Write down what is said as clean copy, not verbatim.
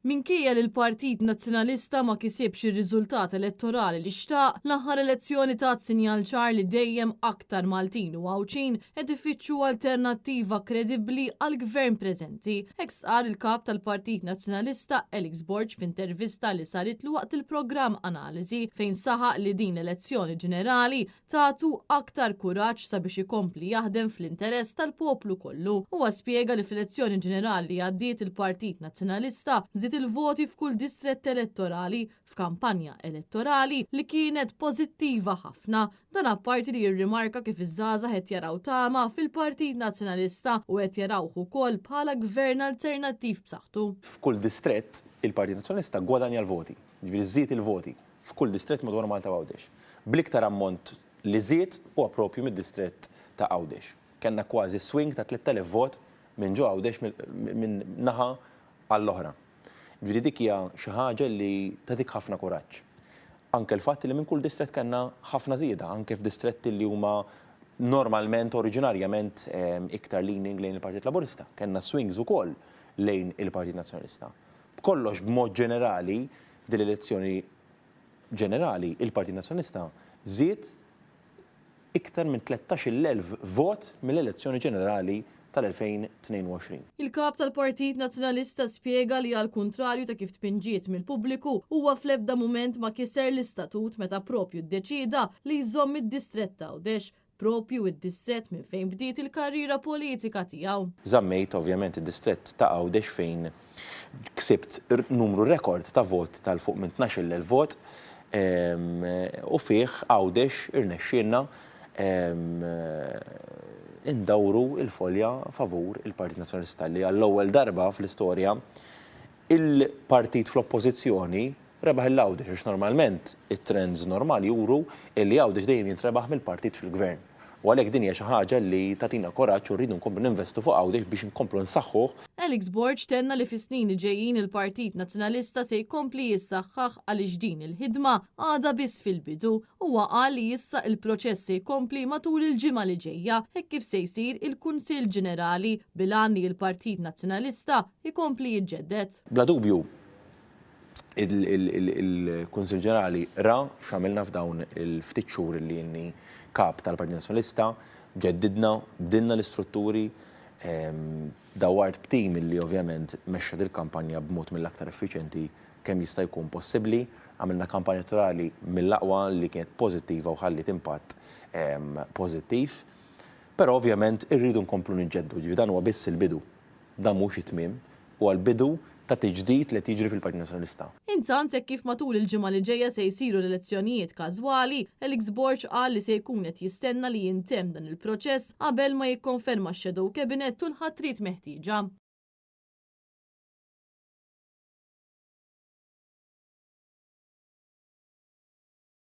Minkejja li l-Partit Nazzjonalista ma kisibx ir-riżultat elettorali li xtaq, l-aħħar elezzjoni tat sinjal ċar li dejjem aktar Maltin u Għawċin qed ifittxu alternattiva kredibbli għall-gvern preżenti. Hekk qal il-kap tal-Partit Nazzjonalista Elix Borg f'intervista li saritlu waqt il-programm Analiżi fejn saħaq li din l-elezzjoni ġenerali tagħtu aktar kuraġġ sabiex ikompli jaħdem fl-interess tal-poplu kollu. Huwa spjega li fl-elezzjoni ġenerali li għaddiet il-Partit Nazzjonalista il-voti f'kull distrett elettorali f'kampanja elettorali li kienet pożittiva ħafna. Dan apparti li jirrimarka kif iż-żgħażagħ qed jaraw tama fil-Partit Nazzjonalista u qed jarawh ukoll bħala gvern alternattiv b'saħħtu. F'kull distrett il-Partit Nazzjonalista gwadanja l-voti, ġifieri żied il-voti f'kull distrett madwar Malta u Għawdex. Bl-iktar ammont li żied huwa proprju mid-distrett ta' Għawdex. Kellna kważi swing ta' 3000 vot minn ġo Għawdex minn naħa għall-oħra. Ġifieri dik hija xi ħaġa li tagħtik ħafna kuraġġ. Anke l-fatt li minn kull distrett kellna ħafna żieda, anke f'distretti li huma normalment oriġinarjament iktar leaning lejn il-Partit Laburista. Kellna swings ukoll lejn il-Partit Nazzjonalista. B'kollox b'mod ġenerali f'din l-elezzjoni ġenerali il-Partit Nazzjonalista żied iktar minn 13,000 vot mill-elezzjoni ġenerali tal-2022. Il-kap tal-Partit Nazzjonalista spjega li għal kontrarju ta' kif tpinġiet mill-pubbliku huwa fl-ebda mument ma kiser l-istatut meta propju ddeċida li jżomm id-distrett ta' Għawdex, propju id-distrett minn fejn bdiet il-karriera politika tiegħu. Żammejt ovvjament id-distrett ta' Għawdex fejn ksibt numru rekord ta' vot tal-fuq minn 12,000 vot u fih Għawdex irnexxielna indawru il-folja favur il-Partit Nazzjonalista li għall-ewwel darba fl-istorja il-partit fl-oppożizzjoni rebaħ il-Għawdex għax normalment it-trends normali juru li Għawdex dejjem jintrebaħ mill-partit fil-gvern. U għalhekk din hija xi ħaġa li tagħtina koraġġ u rridu nkomplu ninvestu fuq Għawdex biex inkomplu nsaħħuh. Elix Borg tenna li fis-snin li ġejjin il-Partit Nazzjonalista se jkompli jissaħħaħ għaliex din il-ħidma għadha biss fil-bidu huwa qal li issa il-proċess se jkompli matul il-ġimgħa li ġejja hekk kif se jsir il-Kunsill Ġenerali bil-għan li l-Partit Nazzjonalista jkompli jiġġedded. Bla dubju il-Kunsill Ġenerali ra x'għamilna f'dawn il-ftit xhur li inni kap tal-Partit Nazzjonalista, ġeddidna, bdilna l-istrutturi, dawart b'tim li ovvjament mexxed il-kampanja b'mod mill-aktar effiċjenti kemm jista' jkun possibbli, għamilna kampanja elettorali mill-aqwa li kienet pożittiva u ħallit impatt pożittiv, però ovvjament irridu nkomplu niġġeddu, dan huwa biss il-bidu, dan mhux it-tmiem, huwa l-bidu ta' tiġdid li tiġri fil-Partit Nazzjonalista. Intant hekk kif matul il-ġimgħa li ġejja se jsiru l-elezzjonijiet każwali, Elix Borg qal li se jkun qed jistenna li jintemm dan il-proċess qabel ma jikkonferma x-shadow cabinet u l-ħatrit meħtieġa.